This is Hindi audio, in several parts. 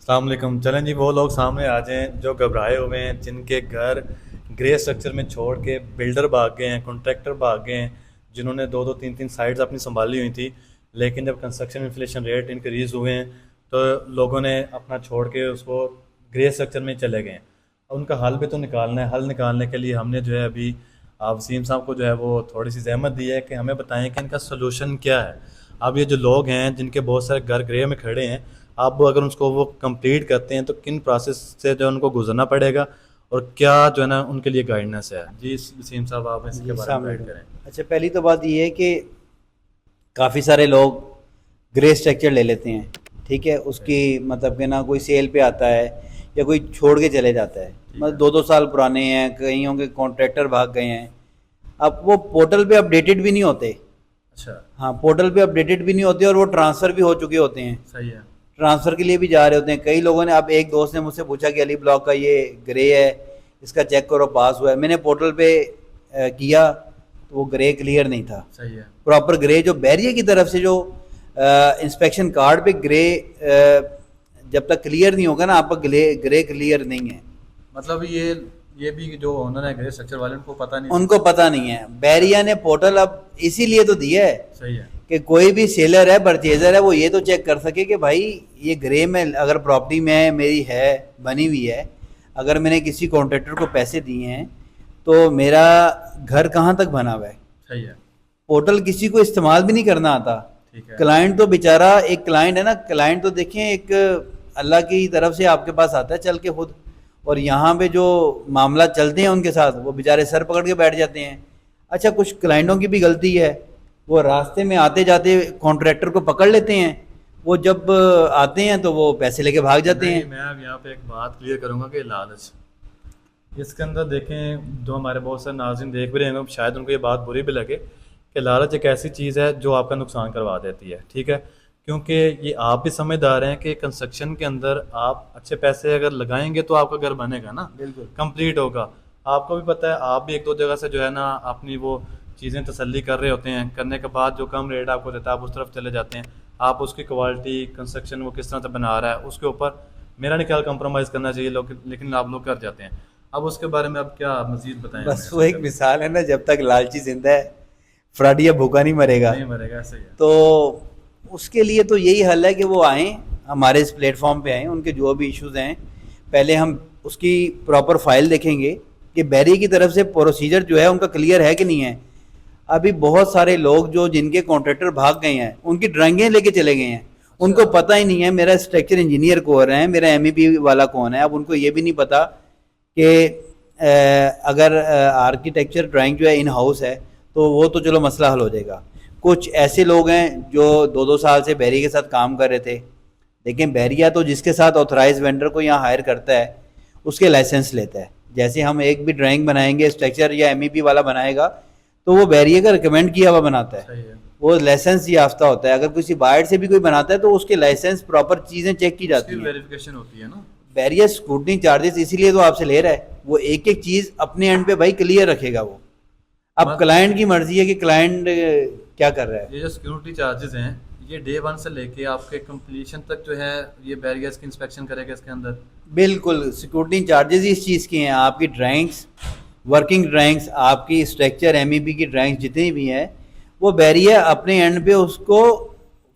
अस्सलाम वालेकुम। चलें जी, वो लोग सामने आ जाएं जो घबराए हुए हैं, जिनके घर ग्रे स्ट्रक्चर में छोड़ के बिल्डर भाग गए हैं, कॉन्ट्रैक्टर भाग गए हैं, जिन्होंने दो दो तीन तीन साइट्स अपनी संभाली हुई थी। लेकिन जब कंस्ट्रक्शन इन्फ्लेशन रेट इंक्रीज़ हुए हैं तो लोगों ने अपना छोड़ के उसको ग्रे स्ट्रक्चर में चले गए हैं। अब उनका हल भी तो निकालना है। हल निकालने के लिए हमने जो है अभी आप वसीम साहब को जो है वो थोड़ी सी जहमत दी है कि हमें बताएं कि इनका सोल्यूशन क्या है। अब ये जो लोग हैं जिनके बहुत सारे घर ग्रे में खड़े हैं, आप अगर उसको वो कंप्लीट करते हैं तो किन प्रोसेस से जो है उनको गुजरना पड़ेगा और क्या जो है ना उनके लिए गाइडेंस है। जी वसीम साहब, आप इसके जी बारे में सामने गाइड करें। अच्छा, पहली तो बात ये है कि काफ़ी सारे लोग ग्रे स्ट्रक्चर ले लेते हैं। ठीक है, उसकी मतलब कि ना कोई सेल पे आता है या कोई छोड़ के चले जाता है। ठीक मतलब है। 2-2 साल पुराने हैं, कईयों के कॉन्ट्रैक्टर भाग गए हैं। अब वो पोर्टल पे अपडेटेड भी नहीं होते। अच्छा। हाँ, पोर्टल पे अपडेटेड भी नहीं होते और वो ट्रांसफ़र भी हो चुके होते हैं। सही है। ट्रांसफ़र के लिए भी जा रहे होते हैं। कई लोगों ने, अब एक दोस्त ने मुझसे पूछा कि अली ब्लॉक का ये ग्रे है, इसका चेक करो पास हुआ है। मैंने पोर्टल पे किया तो वो ग्रे क्लियर नहीं था। सही है। प्रॉपर ग्रे जो बैरियर की तरफ से जो इंस्पेक्शन कार्ड पे ग्रे जब तक क्लियर नहीं होगा ना, आपका ग्रे ग्रे क्लियर नहीं है। मतलब ये भी जो ओनर है ग्रे स्ट्रक्चर वाले, उनको पता नहीं था। उनको पता नहीं है। बैरिया ने पोर्टल अब इसीलिए तो दिया है सही है। कि कोई भी सेलर है, परचेजर है, वो ये तो चेक कर सके कि भाई ये ग्रे में अगर प्रॉपर्टी में मेरी है, बनी हुई है, अगर मैंने किसी कॉन्ट्रैक्टर को पैसे दिए हैं तो मेरा घर कहाँ तक बना हुआ है। सही है। पोर्टल किसी को इस्तेमाल भी नहीं करना आता। ठीक है। क्लाइंट तो बेचारा, एक क्लाइंट है ना, क्लाइंट तो देखें एक अल्लाह की तरफ से आपके पास आता है चल के खुद, और यहाँ पे जो मामला चलते हैं उनके साथ, वो बेचारे सर पकड़ के बैठ जाते हैं। अच्छा, कुछ क्लाइंटों की भी गलती है, वो रास्ते में आते जाते कॉन्ट्रैक्टर को पकड़ लेते हैं। वो जब आते हैं तो वो पैसे लेके भाग जाते नहीं, हैं। मैं अब यहाँ पे एक बात क्लियर करूंगा कि लालच, इसके अंदर देखें, जो हमारे बहुत सारे नाज़रीन देख भी रहे हैं, शायद उनको ये बात बुरी भी लगे कि लालच एक ऐसी चीज़ है जो आपका नुकसान करवा देती है। ठीक है, क्योंकि ये आप भी समझदार हैं कि कंस्ट्रक्शन के अंदर आप अच्छे पैसे अगर लगाएंगे तो आपका घर बनेगा ना, बिल्कुल। कंप्लीट होगा। आपको भी पता है, आप भी एक दो जगह से जो है ना अपनी वो चीज़ें तसल्ली कर रहे होते हैं, करने के बाद जो कम रेट आपको देता है आप उस तरफ चले जाते हैं। आप उसकी क्वालिटी कंस्ट्रक्शन वो किस तरह से बना रहा है उसके ऊपर मेरा नहीं ख्याल कंप्रोमाइज़ करना चाहिए लोग, लेकिन आप लोग कर जाते हैं। अब उसके बारे में अब क्या मजीद बताएं हमें बस वो इसके एक बारे मिसाल है ना, जब तक लालची जिंदा है, फ्राडिया भूखा नहीं में? मरेगा। नहीं मरेगा, ऐसे ही है। तो उसके लिए तो यही हल है कि वो आएँ, हमारे इस प्लेटफॉर्म पे आएँ, उनके जो भी इश्यूज़ हैं पहले हम उसकी प्रॉपर फाइल देखेंगे कि बैरी की तरफ से प्रोसीजर जो है उनका क्लियर है कि नहीं है। अभी बहुत सारे लोग जो जिनके कॉन्ट्रैक्टर भाग गए हैं, उनकी ड्राइंगें लेके चले गए हैं। अच्छा। उनको पता ही नहीं है मेरा स्ट्रक्चर इंजीनियर कौन है, मेरा एमईपी वाला कौन है। अब उनको ये भी नहीं पता कि अगर आर्किटेक्चर ड्राइंग जो है इन हाउस है तो वो तो चलो मसला हल हो जाएगा। कुछ ऐसे लोग हैं जो 2-2 साल से बैरी के साथ काम कर रहे थे, लेकिन बैरिया तो जिसके साथ ऑथराइज वेंडर को यहाँ हायर करता है उसके लाइसेंस लेता है। जैसे हम एक भी ड्राइंग बनाएंगे, स्ट्रक्चर या एमईपी वाला बनाएगा तो वो बैरिया का रिकमेंड किया हुआ बनाता है, सही है। वो लाइसेंस याफ्ता होता है। अगर किसी बाहर से भी कोई बनाता है तो उसके लाइसेंस प्रॉपर चीज़ें चेक की उसकी जाती हैं। वेरिफिकेशन होती है ना। बैरियर स्क्रूटनी चार्जेस इसीलिए तो आपसे ले रहा है, वो एक एक चीज़ अपने एंड पे भाई क्लियर रखेगा वो। अब मत क्लाइंट की मर्जी है कि क्लाइंट क्या कर रहा है। ये जो सिक्योरिटी चार्जेस हैं, ये डे वन से लेके आपके कंप्लीशन तक जो है ये बैरियर्स की इंस्पेक्शन करेगा इसके अंदर। बिल्कुल, सिक्योरिटी चार्जेस ही इस चीज़ के हैं। आपकी ड्राइंग्स, वर्किंग ड्राइंग्स, आपकी स्ट्रक्चर एमईपी की ड्राइंग्स जितनी भी हैं, वो बैरियर अपने एंड पे उसको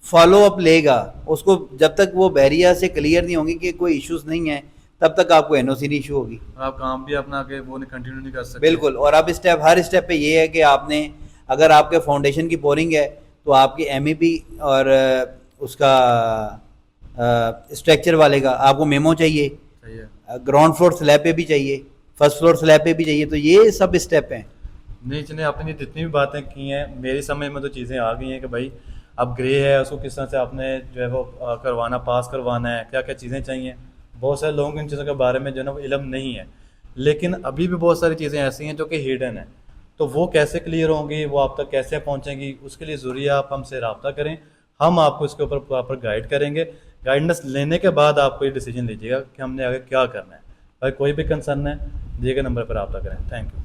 फॉलो अप लेगा। उसको जब तक वो बैरियर से क्लियर नहीं होंगी कि कोई इश्यूज नहीं है, तब तक आपको एनओसी नहीं इशू होगी। और आप काम भी अपना आगे वो नहीं कंटिन्यू नहीं कर सकते। बिल्कुल। और अब स्टेप, हर स्टेप पे ये है कि आपने, अगर आपके फाउंडेशन की पोरिंग है तो आपकी एमईपी और उसका स्ट्रक्चर वाले का आपको मेमो चाहिए, सही है। ग्राउंड फ्लोर स्लैब पे भी चाहिए, फर्स्ट फ्लोर स्लैब पे भी चाहिए। तो ये सब स्टेप हैं। नहीं चलिए, आपने जितनी भी बातें की हैं मेरी समझ में तो चीज़ें आ गई हैं कि भाई अब ग्रे है उसको किस तरह से आपने जो है वो करवाना, पास करवाना है, क्या क्या चीज़ें चाहिए। बहुत सारे लोगों को इन चीज़ों के बारे में जो है ना वो इल्म नहीं है, लेकिन अभी भी बहुत सारी चीज़ें ऐसी हैं जो कि हिडन है। तो वो कैसे क्लियर होंगी, वो आप तक कैसे पहुँचेंगी, उसके लिए ज़रूरी है आप हमसे रब्ता करें। हम आपको इसके ऊपर प्रॉपर गाइड करेंगे। गाइडेंस लेने के बाद आपको ये डिसीजन लीजिएगा कि हमने आगे क्या करना है। भाई कोई भी कंसर्न है, दिए गए नंबर पर रब्ता करें। Thank you.